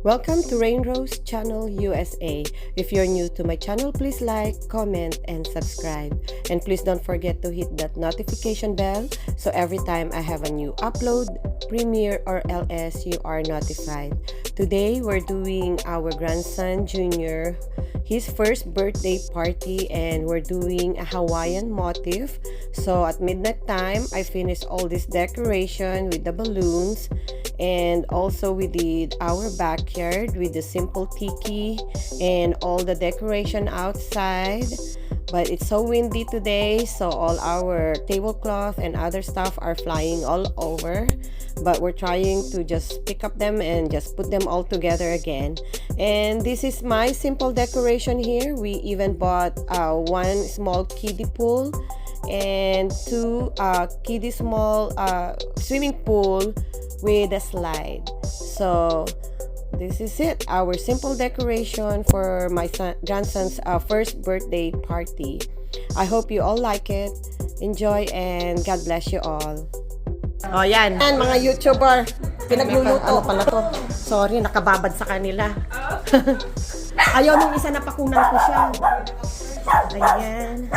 Welcome to Rainrose Channel USA. If you're new to my channel, please like, comment, and subscribe. And please don't forget to hit that notification bell so every time I have a new upload, premiere, or LS, you are notified. Today, we're doing our grandson Junior, his first birthday party, and we're doing a Hawaiian motif. So at midnight time, I finished all this decoration with the balloons, and also we did our backyard with the simple tiki and all the decoration outside. But it's so windy today, so all our tablecloth and other stuff are flying all over, but we're trying to just pick up them and just put them all together again. And this is my simple decoration here. We even bought one small kiddie pool and two kiddie small swimming pool with a slide. So this is it, our simple decoration for my grandson's first birthday party. I hope you all like it. Enjoy and God bless you all. Oh, yan. Yan, mga YouTuber. Pinagluluto. Ano pala to? Sorry, nakababad sa kanila. Ayaw nung isa, napakunan ko siya. Ayan.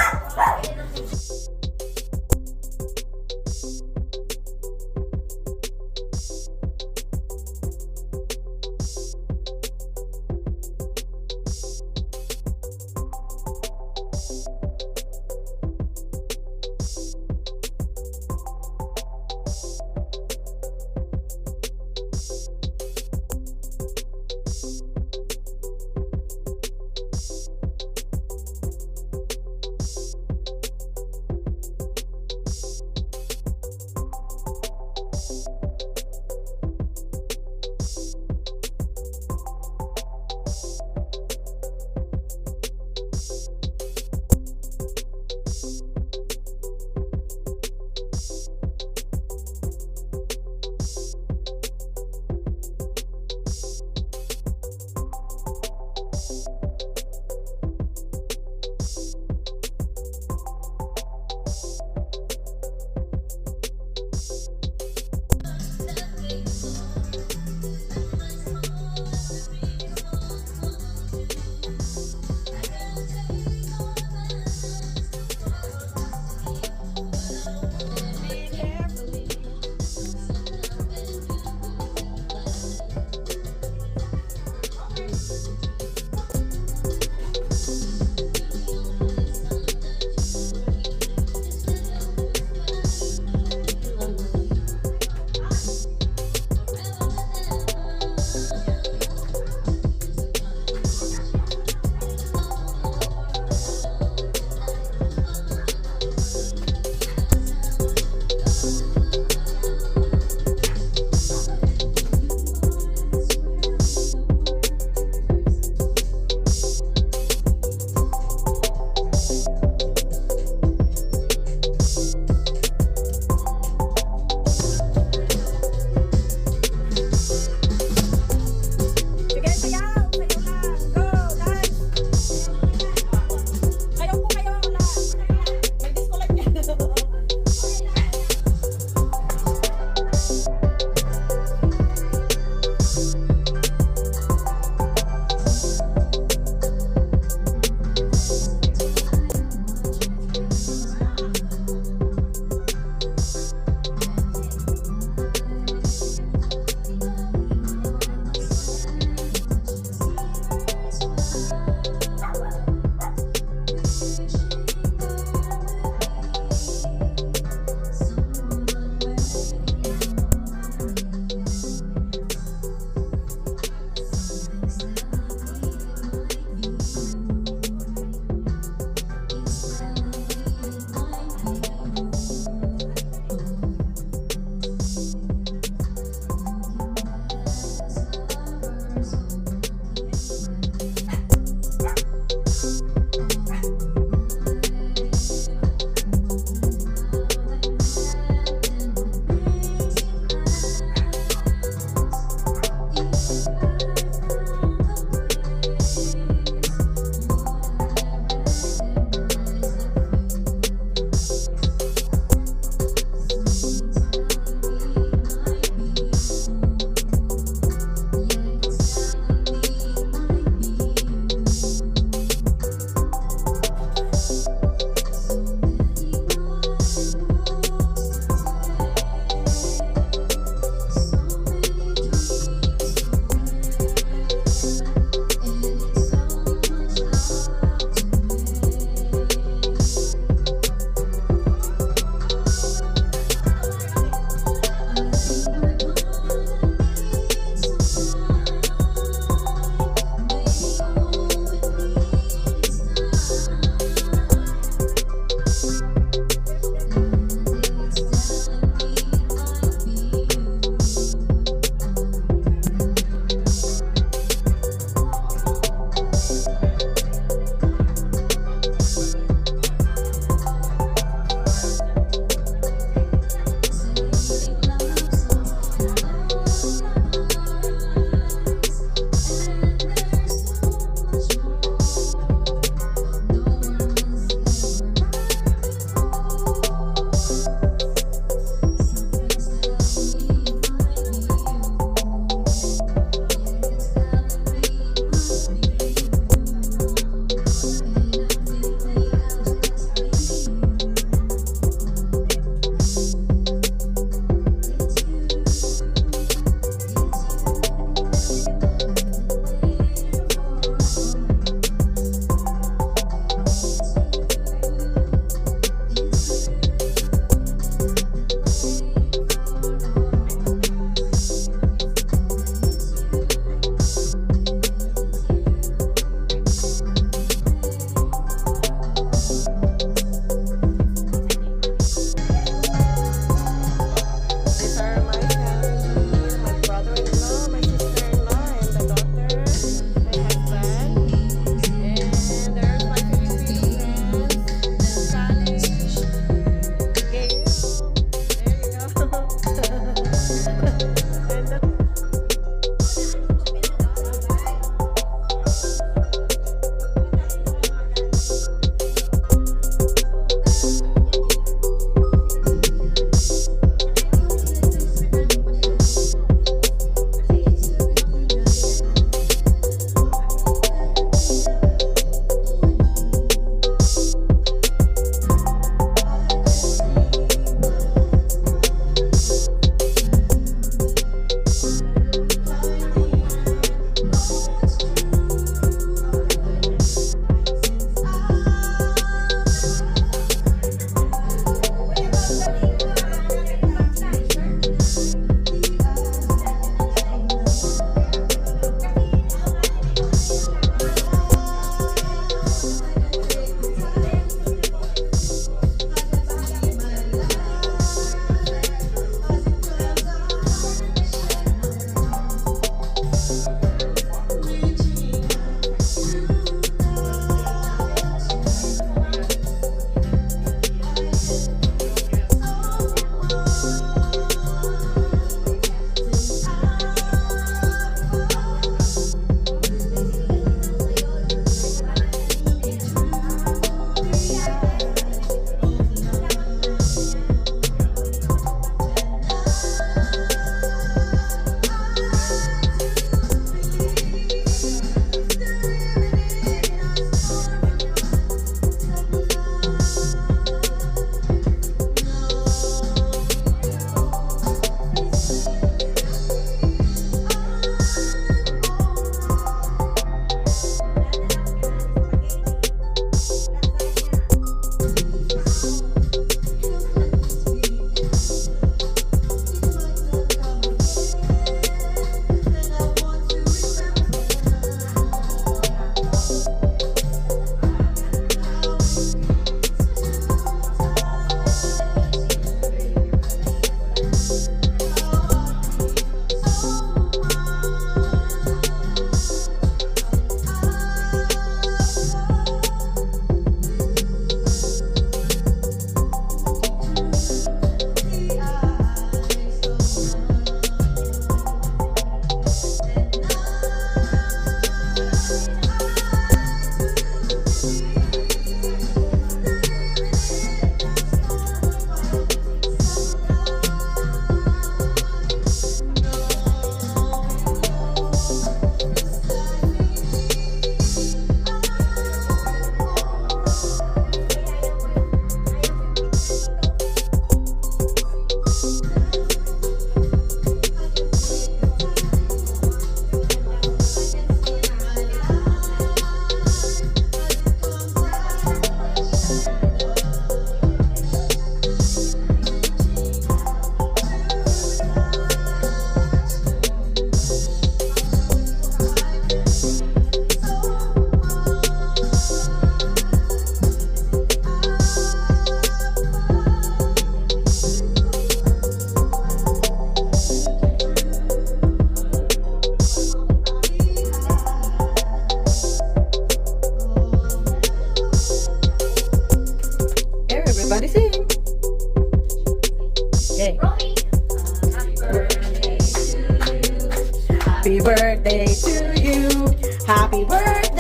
birthday to you. Happy birthday